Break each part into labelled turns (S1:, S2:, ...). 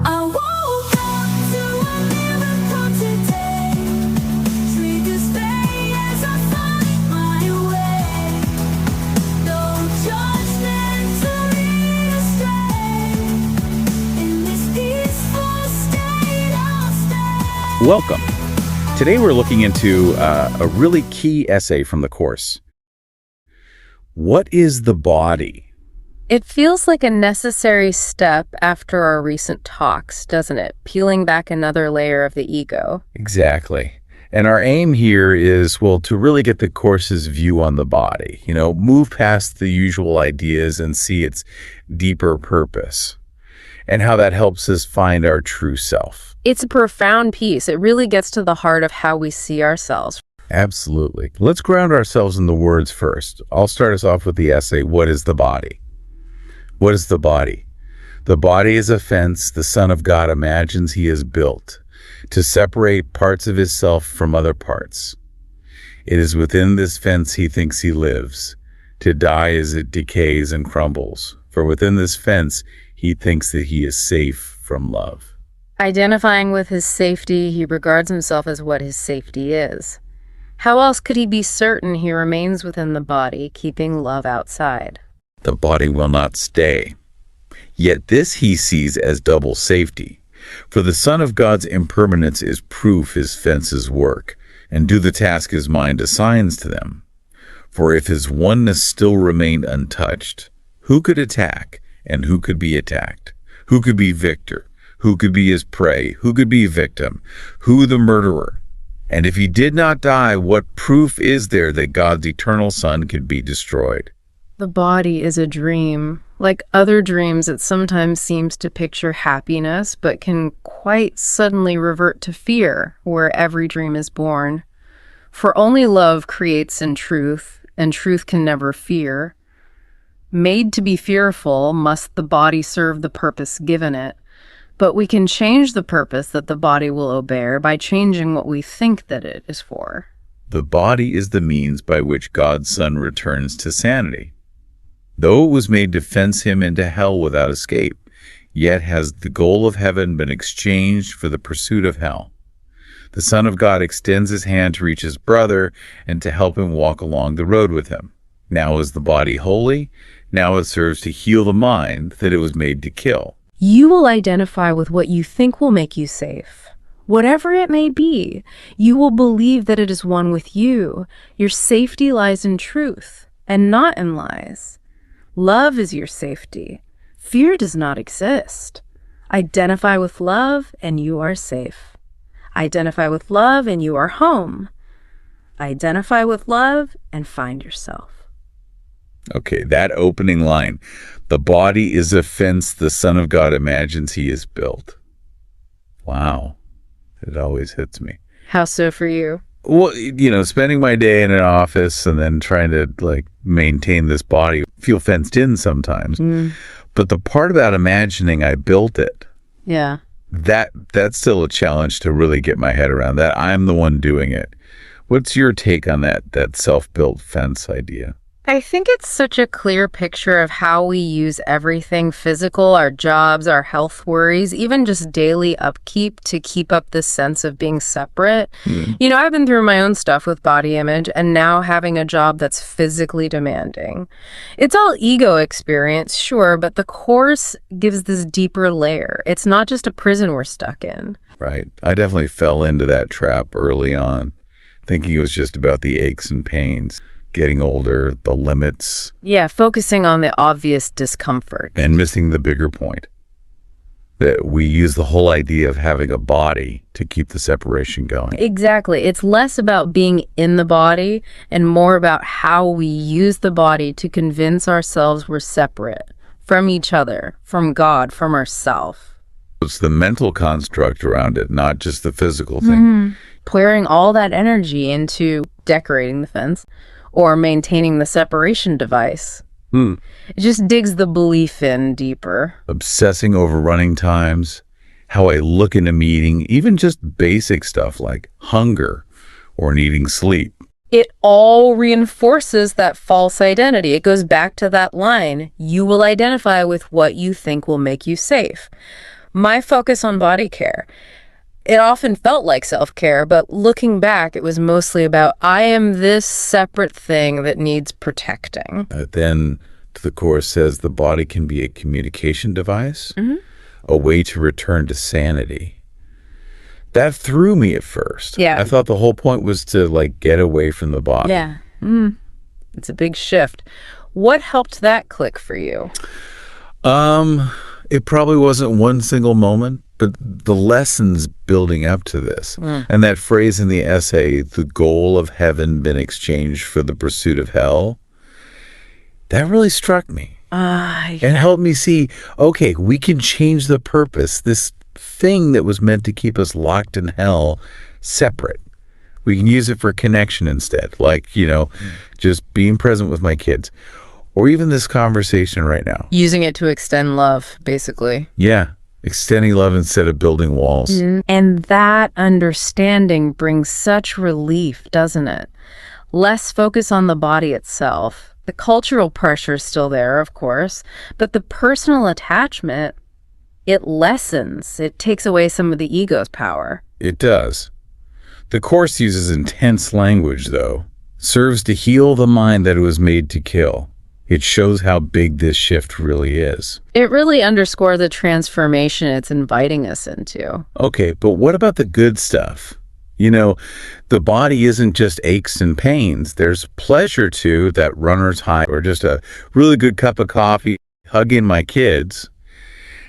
S1: I woke up to a miracle today. Triggers stay as I find my way. No judgment to lead astray. In this peaceful state I'll stay.
S2: Welcome. Today we're looking into a really key essay from the course. What is the body?
S3: It feels like a necessary step after our recent talks, doesn't it? Peeling back another layer of the ego.
S2: Exactly. And our aim here is, well, to really get the course's view on the body, move past the usual ideas and see its deeper purpose and how that helps us find our true self.
S3: It's a profound piece. It really gets to the heart of how we see ourselves.
S2: Absolutely. Let's ground ourselves in the words first. I'll start us off with the essay, What is the body? What is the body? The body is a fence the Son of God imagines he has built to separate parts of his self from other parts. It is within this fence he thinks he lives, to die as it decays and crumbles. For within this fence he thinks that he is safe from love.
S3: Identifying with his safety, he regards himself as what his safety is. How else could he be certain he remains within the body, keeping love outside?
S2: The body will not stay. Yet this he sees as double safety. For the Son of God's impermanence is proof his fences work, and do the task his mind assigns to them. For if his oneness still remained untouched, who could attack, and who could be attacked? Who could be victor? Who could be his prey? Who could be victim? Who the murderer? And if he did not die, what proof is there that God's eternal Son could be destroyed?
S3: The body is a dream. Like other dreams, it sometimes seems to picture happiness, but can quite suddenly revert to fear, where every dream is born. For only love creates in truth, and truth can never fear. Made to be fearful, must the body serve the purpose given it. But we can change the purpose that the body will obey by changing what we think that it is for.
S2: The body is the means by which God's Son returns to sanity. Though it was made to fence him into hell without escape, yet has the goal of heaven been exchanged for the pursuit of hell. The Son of God extends his hand to reach his brother and to help him walk along the road with him. Now is the body holy, now it serves to heal the mind that it was made to kill.
S3: You will identify with what you think will make you safe. Whatever it may be, you will believe that it is one with you. Your safety lies in truth and not in lies. Love is your safety. Fear does not exist. Identify with love and you are safe. Identify with love and you are home. Identify with love and find yourself.
S2: Okay, that opening line. The body is a fence the Son of God imagines he has built. Wow. It always hits me.
S3: How so for you?
S2: Well, spending my day in an office and then trying to maintain this body, feel fenced in sometimes. But the part about imagining I built it,
S3: Yeah.
S2: that's still a challenge to really get my head around, that I'm the one doing it. What's your take on that self-built fence idea?
S3: I think it's such a clear picture of how we use everything physical, our jobs, our health worries, even just daily upkeep to keep up this sense of being separate. I've been through my own stuff with body image and now having a job that's physically demanding. It's all ego experience, sure, but the course gives this deeper layer. It's not just a prison we're stuck in.
S2: Right. I definitely fell into that trap early on, thinking it was just about the aches and pains. Getting older, the limits.
S3: Yeah, focusing on the obvious discomfort.
S2: And missing the bigger point. That we use the whole idea of having a body to keep the separation going.
S3: Exactly. It's less about being in the body and more about how we use the body to convince ourselves we're separate from each other, from God, from ourselves.
S2: It's the mental construct around it, not just the physical thing.
S3: Pouring all that energy into decorating the fence or maintaining the separation device. It just digs the belief in deeper.
S2: Obsessing over running times, how I look in a meeting, even just basic stuff like hunger or needing sleep.
S3: It all reinforces that false identity. It goes back to that line, you will identify with what you think will make you safe. my focus on body care. It often felt like self-care, but looking back, it was mostly about, I am this separate thing that needs protecting.
S2: Then the Course says the body can be a communication device, a way to return to sanity. That threw me at first.
S3: Yeah.
S2: I thought the whole point was to like get away from the body.
S3: Yeah. It's a big shift. What helped that click for you?
S2: It probably wasn't one single moment, but the lessons building up to this. And that phrase in the essay, the goal of heaven been exchanged for the pursuit of hell, that really struck me. And helped me see, okay, we can change the purpose. This thing that was meant to keep us locked in hell, separate. We can use it for connection instead, like, just being present with my kids. Or even this conversation right now.
S3: Using it to extend love, basically.
S2: Yeah, extending love instead of building walls.
S3: And that understanding brings such relief, doesn't it? Less focus on the body itself. The cultural pressure is still there, of course, but the personal attachment, it lessens. It takes away some of the ego's power.
S2: It does. The Course uses intense language, though. Serves to heal the mind that it was made to kill. It shows how big this shift really is.
S3: It really underscores the transformation it's inviting us into.
S2: Okay, but what about the good stuff? The body isn't just aches and pains. There's pleasure too, that runner's high, or just a really good cup of coffee, hugging my kids.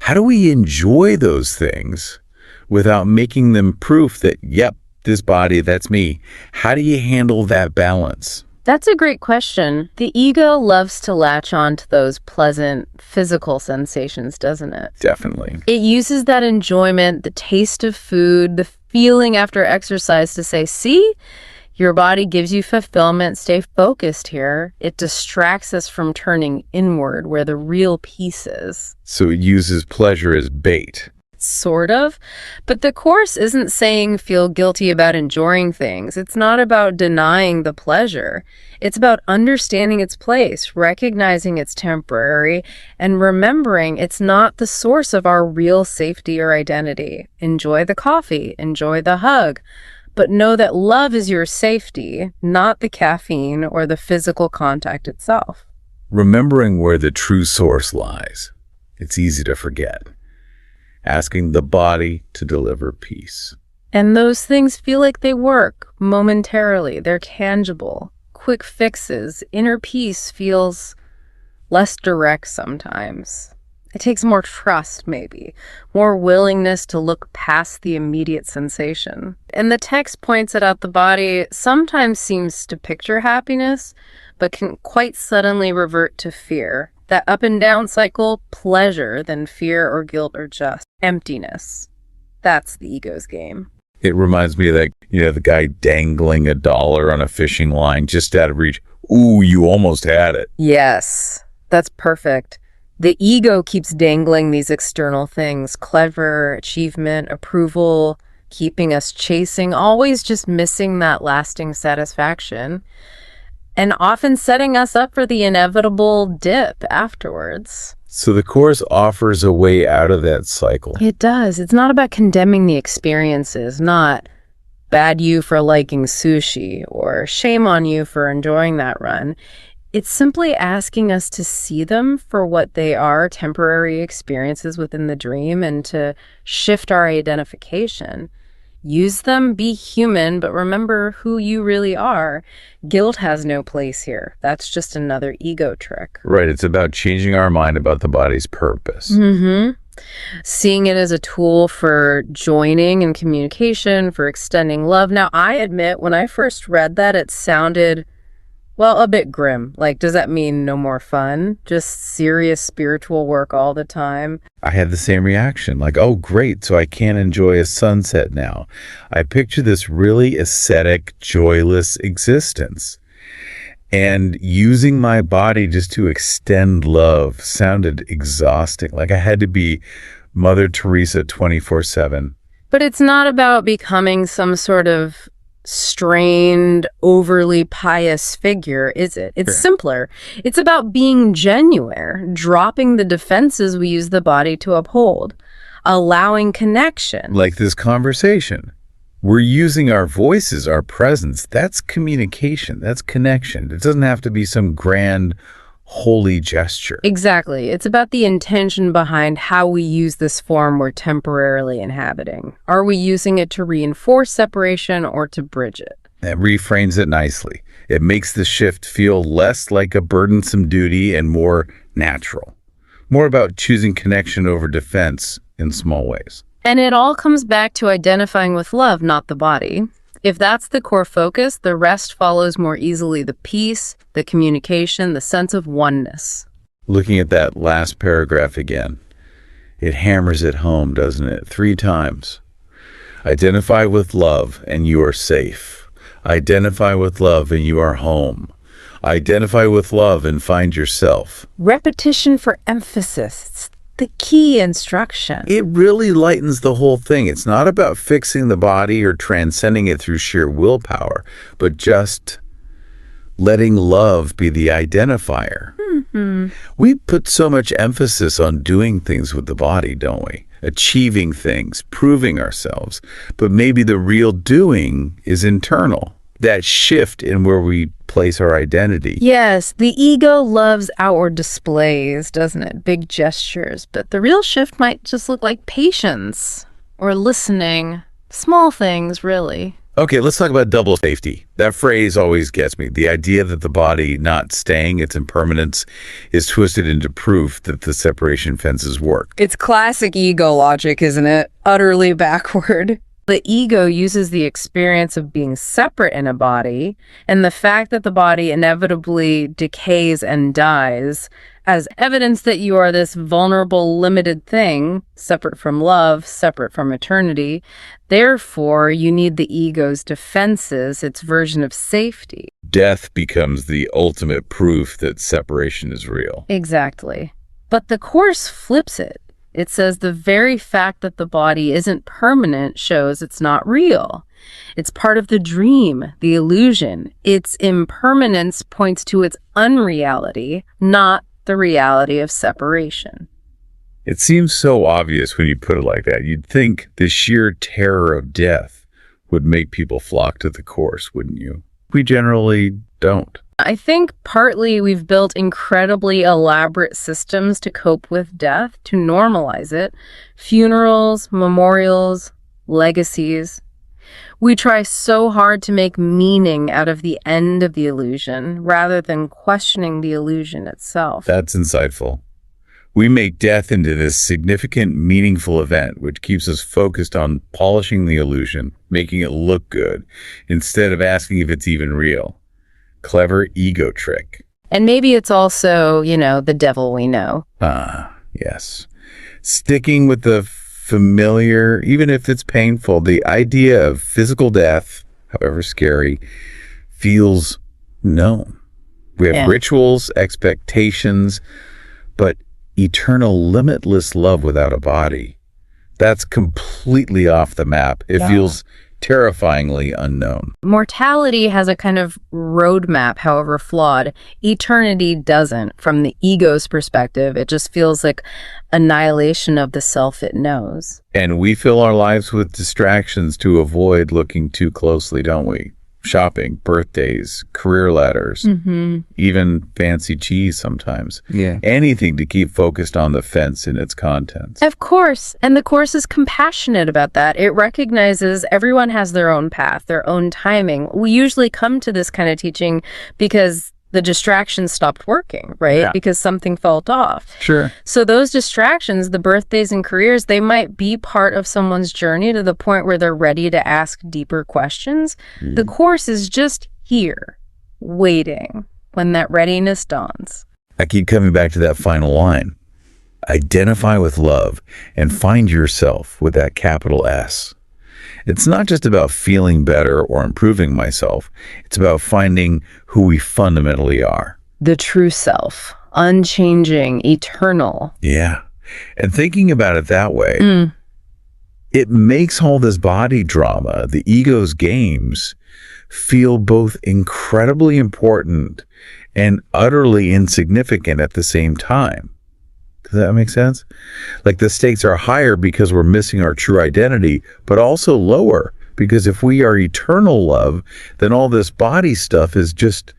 S2: How do we enjoy those things without making them proof that, yep, this body, that's me? How do you handle that balance?
S3: That's a great question. The ego loves to latch on to those pleasant physical sensations, doesn't it?
S2: Definitely.
S3: It uses that enjoyment, the taste of food, the feeling after exercise to say, see, your body gives you fulfillment, stay focused here. It distracts us from turning inward where the real peace is.
S2: So it uses pleasure as bait.
S3: Sort of. But the Course isn't saying feel guilty about enjoying things. It's not about denying the pleasure. It's about understanding its place, recognizing it's temporary, and remembering it's not the source of our real safety or identity. Enjoy the coffee, enjoy the hug, but know that love is your safety, not the caffeine or the physical contact itself.
S2: Remembering where the true source lies. It's easy to forget. Asking the body to deliver peace.
S3: And those things feel like they work momentarily. They're tangible. Quick fixes. Inner peace feels less direct sometimes. It takes more trust, maybe. More willingness to look past the immediate sensation. And the text points it out, the body sometimes seems to picture happiness, but can quite suddenly revert to fear. That up and down cycle, pleasure, then fear or guilt or just emptiness. That's the ego's game.
S2: It reminds me of that, the guy dangling $1 on a fishing line just out of reach. Ooh, you almost had it.
S3: Yes, that's perfect. The ego keeps dangling these external things, clever, achievement, approval, keeping us chasing, always just missing that lasting satisfaction. And often setting us up for the inevitable dip afterwards.
S2: So the Course offers a way out of that cycle.
S3: It does. It's not about condemning the experiences, not bad you for liking sushi or shame on you for enjoying that run. It's simply asking us to see them for what they are, temporary experiences within the dream, and to shift our identification. Use them, be human, but remember who you really are. Guilt has no place here. That's just another ego trick.
S2: Right. It's about changing our mind about the body's purpose.
S3: Seeing it as a tool for joining and communication, for extending love. Now, I admit, when I first read that, it sounded, a bit grim. Like, does that mean no more fun? Just serious spiritual work all the time?
S2: I had the same reaction. Like, oh, great. So I can't enjoy a sunset now. I picture this really ascetic, joyless existence. And using my body just to extend love sounded exhausting. Like I had to be Mother Teresa 24/7.
S3: But it's not about becoming some sort of strained, overly pious figure, is it? It's simpler. It's about being genuine, dropping the defenses we use the body to uphold. allowing connection.
S2: Like this conversation. We're using our voices, our presence. That's communication. That's connection. It doesn't have to be some grand, holy gesture.
S3: Exactly. It's about the intention behind how we use this form we're temporarily inhabiting. Are we using it to reinforce separation or to bridge it?
S2: That reframes it nicely. It makes the shift feel less like a burdensome duty and more natural. More about choosing connection over defense in small ways.
S3: And it all comes back to identifying with love, not the body. If that's the core focus, the rest follows more easily: the peace, the communication, the sense of oneness.
S2: Looking at that last paragraph again, it hammers it home, doesn't it? 3 times. Identify with love and you are safe. Identify with love and you are home. Identify with love and find yourself.
S3: Repetition for emphasis. It's the key instruction.
S2: It really lightens the whole thing. It's not about fixing the body or transcending it through sheer willpower, but just letting love be the identifier. We put so much emphasis on doing things with the body, don't we? Achieving things, proving ourselves. But maybe the real doing is internal. That shift in where we place our identity.
S3: Yes, the ego loves outward displays, doesn't it? Big gestures. But the real shift might just look like patience or listening. Small things, really.
S2: Okay, let's talk about double safety. That phrase always gets me. The idea that the body not staying, its impermanence, is twisted into proof that the separation fences work.
S3: It's classic ego logic, isn't it? Utterly backward. The ego uses the experience of being separate in a body and the fact that the body inevitably decays and dies as evidence that you are this vulnerable, limited thing, separate from love, separate from eternity. Therefore, you need the ego's defenses, its version of safety.
S2: Death becomes the ultimate proof that separation is real.
S3: Exactly. But the Course flips it. It says the very fact that the body isn't permanent shows it's not real. It's part of the dream, the illusion. Its impermanence points to its unreality, not the reality of separation.
S2: It seems so obvious when you put it like that. You'd think the sheer terror of death would make people flock to the Course, wouldn't you? We generally don't.
S3: I think partly we've built incredibly elaborate systems to cope with death, to normalize it. Funerals, memorials, legacies. We try so hard to make meaning out of the end of the illusion rather than questioning the illusion itself.
S2: That's insightful. We make death into this significant, meaningful event, which keeps us focused on polishing the illusion, making it look good, instead of asking if it's even real. Clever ego trick.
S3: And maybe it's also, the devil we know.
S2: Ah, yes. Sticking with the familiar, even if it's painful, the idea of physical death, however scary, feels known. We have rituals, expectations, but eternal, limitless love without a body, that's completely off the map. It feels terrifyingly unknown.
S3: Mortality has a kind of roadmap, however flawed. Eternity doesn't. From the ego's perspective, it just feels like annihilation of the self it knows.
S2: And we fill our lives with distractions to avoid looking too closely, don't we? Shopping, birthdays, career ladders, even fancy cheese sometimes.
S4: Yeah.
S2: Anything to keep focused on the fence and its contents.
S3: Of course. And the Course is compassionate about that. It recognizes everyone has their own path, their own timing. We usually come to this kind of teaching because the distractions stopped working, right?
S2: Yeah.
S3: Because something felt off.
S2: Sure.
S3: So those distractions, the birthdays and careers, they might be part of someone's journey to the point where they're ready to ask deeper questions. The Course is just here, waiting when that readiness dawns.
S2: I keep coming back to that final line. Identify with love and find yourself with that capital S. It's not just about feeling better or improving myself. It's about finding who we fundamentally are.
S3: The true self, unchanging, eternal.
S2: Yeah. And thinking about it that way, it makes all this body drama, the ego's games, feel both incredibly important and utterly insignificant at the same time. Does that make sense? Like the stakes are higher because we're missing our true identity, but also lower because if we are eternal love, then all this body stuff is just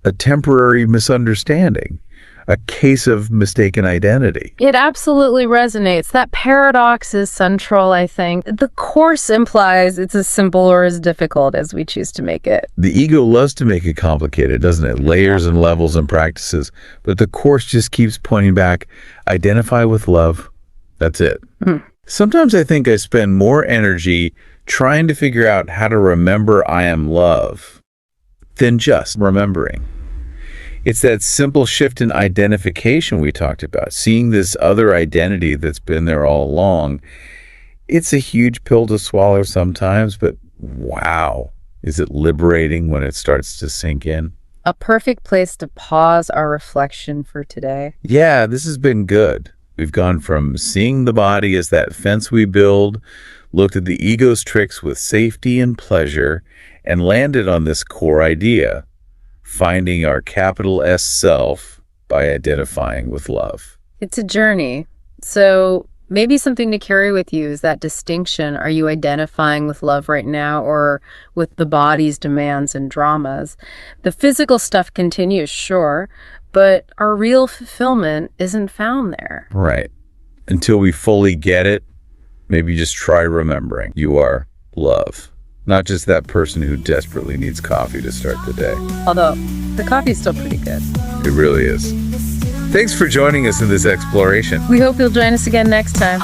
S2: a temporary misunderstanding, a case of mistaken identity.
S3: It absolutely resonates. That paradox is central, I think. The Course implies it's as simple or as difficult as we choose to make it.
S2: The ego loves to make it complicated, doesn't it? Layers and levels and practices. But the Course just keeps pointing back, identify with love. That's it. Sometimes I think I spend more energy trying to figure out how to remember I am love than just remembering. It's that simple shift in identification we talked about, seeing this other identity that's been there all along. It's a huge pill to swallow sometimes, but wow, is it liberating when it starts to sink in?
S3: A perfect place to pause our reflection for today.
S2: Yeah, this has been good. We've gone from seeing the body as that fence we build, looked at the ego's tricks with safety and pleasure, and landed on this core idea. Finding our capital S self by identifying with love.
S3: It's a journey. So maybe something to carry with you is that distinction. Are you identifying with love right now or with the body's demands and dramas? The physical stuff continues, sure, but our real fulfillment isn't found there.
S2: Right. Until we fully get it, maybe just try remembering you are love. Not just that person who desperately needs coffee to start the day.
S3: Although the coffee's still pretty good.
S2: It really is. Thanks for joining us in this exploration.
S3: We hope you'll join us again next time.